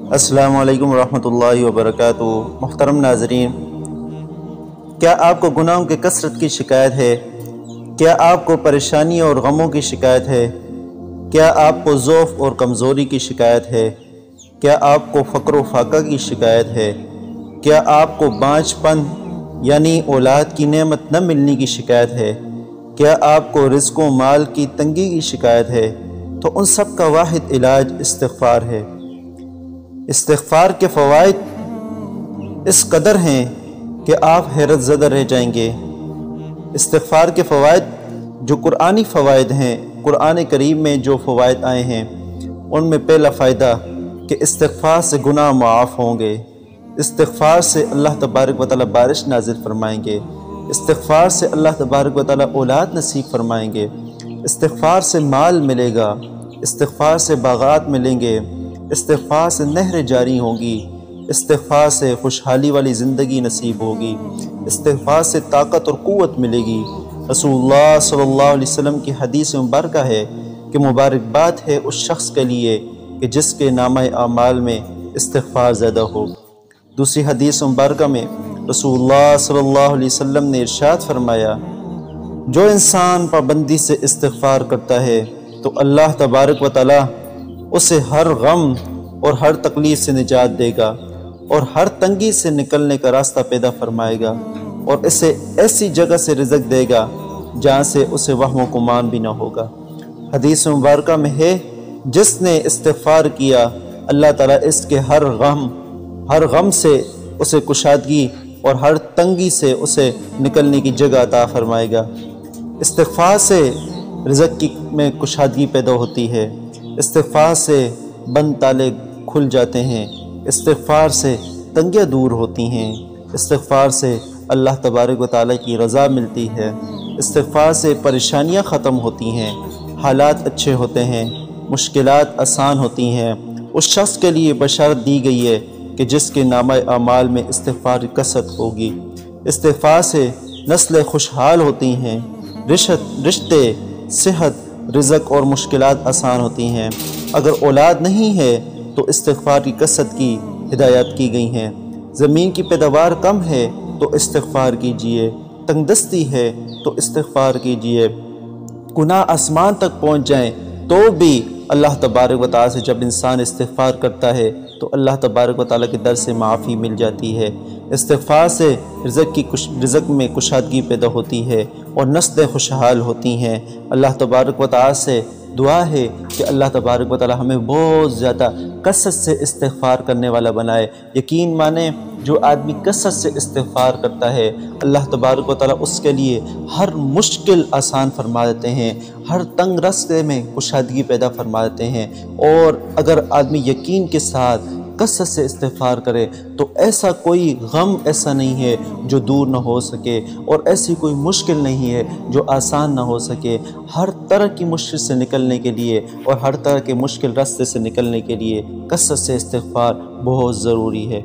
अस्सलामु अलैकुम रहमतुल्लाहि व बरकातुहू। मुहतरम नाज़रीन, क्या आपको गुनाहों की कसरत की शिकायत है? क्या आपको परेशानी और गमों की शिकायत है? क्या आपको ज़ौफ़ और कमज़ोरी की शिकायत है? क्या आपको फ़क्र व फाक़ा की शिकायत है? क्या आपको बांझपन यानी औलाद की नेमत न मिलने की शिकायत है? क्या आपको रिज़्क़ व माल की तंगी की शिकायत है? तो उन सब का वाहिद इलाज इस्तिग़फ़ार है। इस्तिग़फ़ार के फ़वाइद इस कदर हैं कि आप हैरत ज़दा रह जाएंगे। इस्तिग़फ़ार के फ़वाइद जो कुरानी फ़वाइद हैं, कुरान करीम में जो फ़वाइद आए हैं, उनमें पहला फ़ायदा कि इस्तिग़फ़ार से गुनाह माफ़ होंगे। इस्तिग़फ़ार से अल्लाह तबारक व तआला बारिश नाज़िल फरमाएंगे। इस्तिग़फ़ार से अल्लाह तबारक व तआला औलाद नसीब फरमाएंगे। इस्तिग़फ़ार से माल मिलेगा। इस्तिग़फ़ार से बाग़ात मिलेंगे। इस्तिग़फ़ार से नहरें जारी होंगी। इस्तिग़फ़ार से खुशहाली वाली ज़िंदगी नसीब होगी। इस्तिग़फ़ार से ताकत और क़ुव्वत मिलेगी। रसूलुल्लाह सल्लल्लाहु अलैहि वसल्लम की हदीस मुबारक है कि मुबारकबाद है उस शख्स के लिए कि जिसके नामे आमाल में इस्तिग़फ़ार ज़्यादा हो। दूसरी हदीस मुबारक में रसूलुल्लाह सल्लल्लाहु अलैहि वसल्लम ने इरशाद फरमाया, जो इंसान पाबंदी से इस्तिग़फ़ार करता है तो अल्लाह तबारक व तआला उसे हर गम और हर तकलीफ़ से निजात देगा और हर तंगी से निकलने का रास्ता पैदा फरमाएगा और इसे ऐसी जगह से रिज़्क़ देगा जहाँ से उसे वहम गुमान भी ना होगा। हदीस मुबारक में है, जिसने इस्तिग़फ़ार किया अल्लाह ताला इसके हर गम से उसे कुशादगी और हर तंगी से उसे निकलने की जगह अता फरमाएगा। इस्तिग़फ़ार से रिज़्क़ में कुशादगी पैदा होती है। इस्तिग़फ़ार से बंद ताले खुल जाते हैं। इस्तिग़फ़ार से तंगियाँ दूर होती हैं। इस्तिग़फ़ार से अल्लाह तबारक व तआला की रज़ा मिलती है। इस्तिग़फ़ार से परेशानियाँ ख़त्म होती हैं, हालात अच्छे होते हैं, मुश्किलात आसान होती हैं। उस शख्स के लिए बशारत दी गई है कि जिसके नामे आमाल में इस्तिग़फ़ार की कसरत होगी। इस्तिग़फ़ार से नस्लें खुशहाल होती हैं, रिश्ते, सेहत, रिज़्क़ और मुश्किलात आसान होती हैं। अगर औलाद नहीं है तो इस्तिग़फ़ार की कसरत की हिदायत की गई हैं। ज़मीन की पैदावार कम है तो इस्तिग़फ़ार कीजिए। तंगदस्ती है तो इस्तिग़फ़ार कीजिए। गुनाह आसमान तक पहुँच जाएँ तो भी अल्लाह तबारक व तआला से जब इंसान इस्तिग़फ़ार करता है तो अल्लाह तबारक व तआला के दर से माफ़ी मिल जाती है। इस्तिग़फ़ार से रिज़्क़ में कुशादगी पैदा होती है और नस्लें खुशहाल होती हैं। अल्लाह तबारक व तआला से दुआ है कि अल्लाह तबारक व तआला हमें बहुत ज़्यादा कसरत से इस्तिग़फ़ार करने वाला बनाए। यकीन माने, जो आदमी कसरत से इस्तिग़फ़ार करता है अल्लाह तबारक व तआला उसके लिए हर मुश्किल आसान फरमा देते हैं, हर तंग रास्ते में कुशादगी पैदा फरमा देते हैं। और अगर आदमी यकीन के साथ कसरत से इस्तिग़फ़ार करे तो ऐसा कोई गम ऐसा नहीं है जो दूर न हो सके और ऐसी कोई मुश्किल नहीं है जो आसान न हो सके। हर तरह की मुश्किल से निकलने के लिए और हर तरह के मुश्किल रास्ते से निकलने के लिए कसरत से इस्तिग़फ़ार बहुत ज़रूरी है।